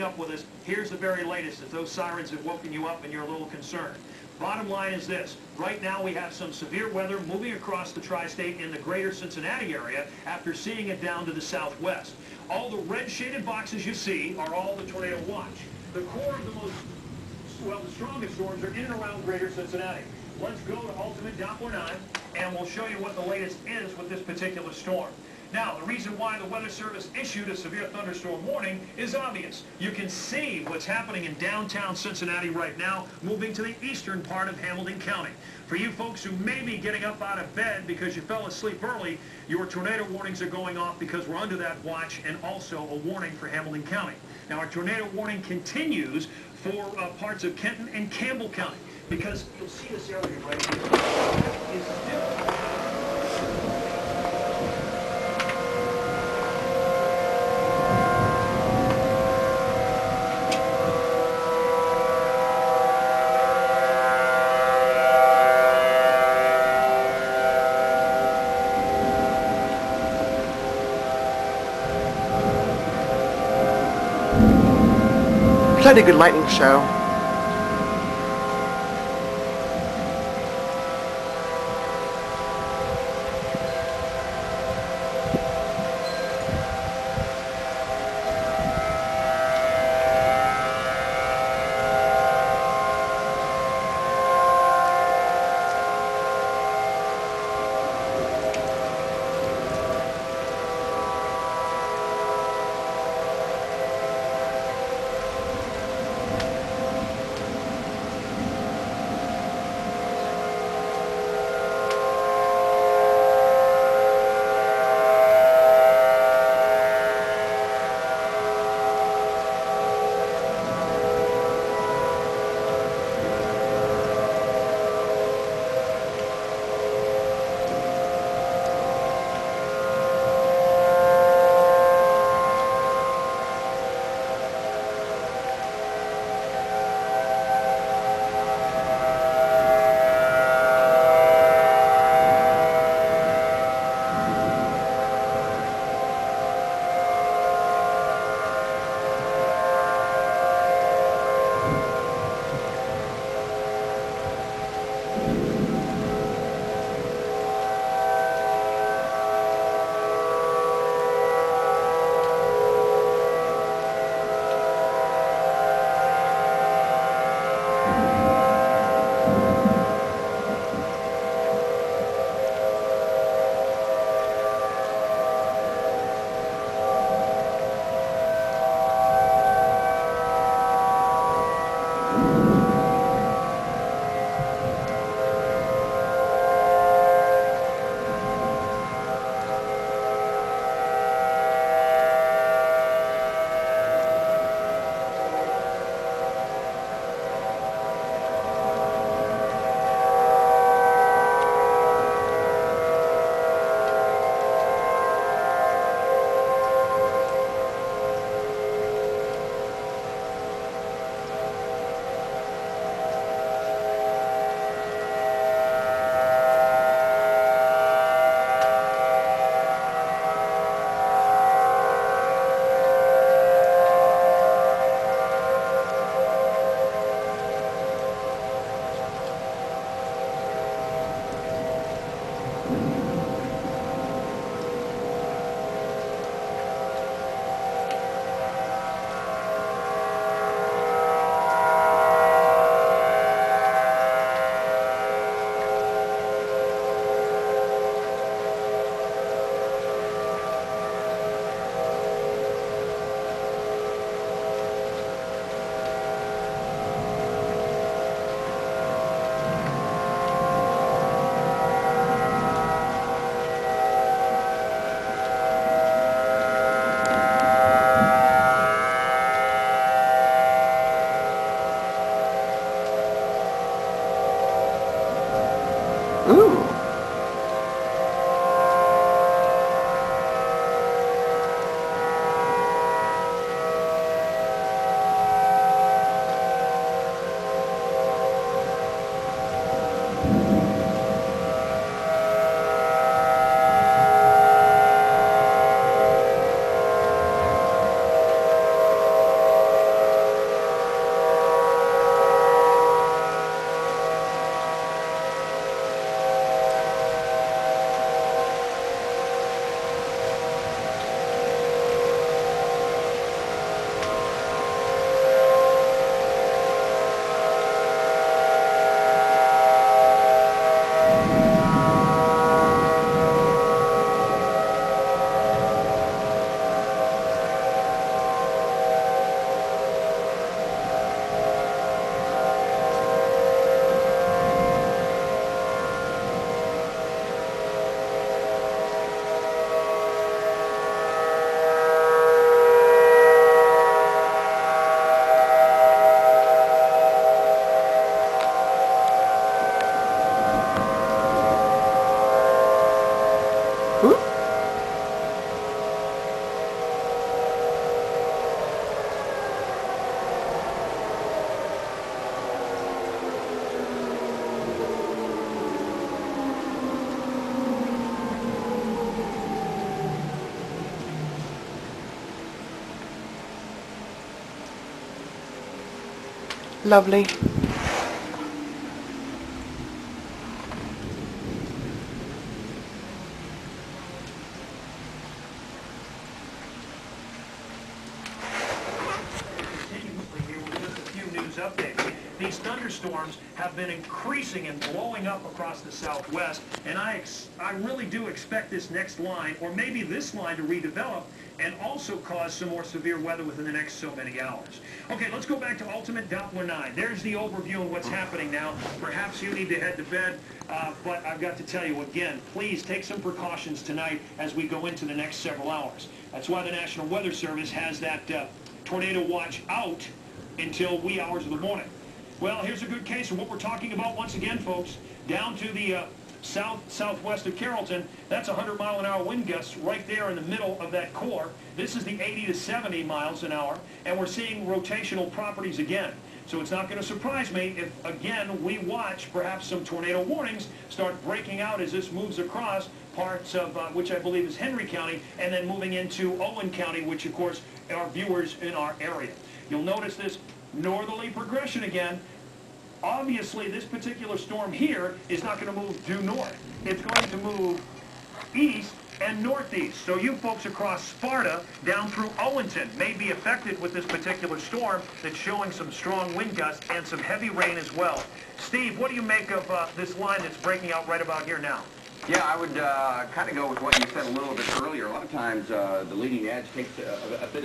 Up with us, here's the very latest. If those sirens have woken you up and you're a little concerned. Bottom line is this. Right now we have some severe weather moving across the tri-state in the greater Cincinnati area after seeing it down to the southwest. All the red shaded boxes you see are all the tornado watch. The core of the strongest storms are in and around greater Cincinnati. Let's go to Ultimate Doppler 9 and we'll show you what the latest is with this particular storm. Now, the reason why the Weather Service issued a severe thunderstorm warning is obvious. You can see what's happening in downtown Cincinnati right now, moving to the eastern part of Hamilton County. For you folks who may be getting up out of bed because you fell asleep early, your tornado warnings are going off because we're under that watch, and also a warning for Hamilton County. Now, our tornado warning continues for parts of Kenton and Campbell County, because you'll see this area right here is still... Played a good lightning show. Lovely. Continuously here with just a few news updates. These thunderstorms have been increasing and blowing up across the southwest, and I really do expect this next line, or maybe this line, to redevelop and also cause some more severe weather within the next so many hours. Okay, let's go back to Ultimate Doppler 9. There's the overview of what's happening now. Perhaps you need to head to bed, but I've got to tell you again, please take some precautions tonight as we go into the next several hours. That's why the National Weather Service has that tornado watch out until wee hours of the morning. Well, here's a good case of what we're talking about once again, folks. Down to the southwest of Carrollton, that's 100-mile-an-hour wind gusts right there in the middle of that core. This is the 80 to 70 miles an hour, and we're seeing rotational properties again. So it's not going to surprise me if, again, we watch perhaps some tornado warnings start breaking out as this moves across parts of, which I believe is Henry County, and then moving into Owen County, which, of course, are viewers in our area. You'll notice this northerly progression again. Obviously, this particular storm here is not going to move due north. It's going to move east and northeast. So you folks across Sparta down through Owenton may be affected with this particular storm that's showing some strong wind gusts and some heavy rain as well. Steve, what do you make of this line that's breaking out right about here now? Yeah, I would kind of go with what you said a little bit earlier. A lot of times the leading edge takes a bit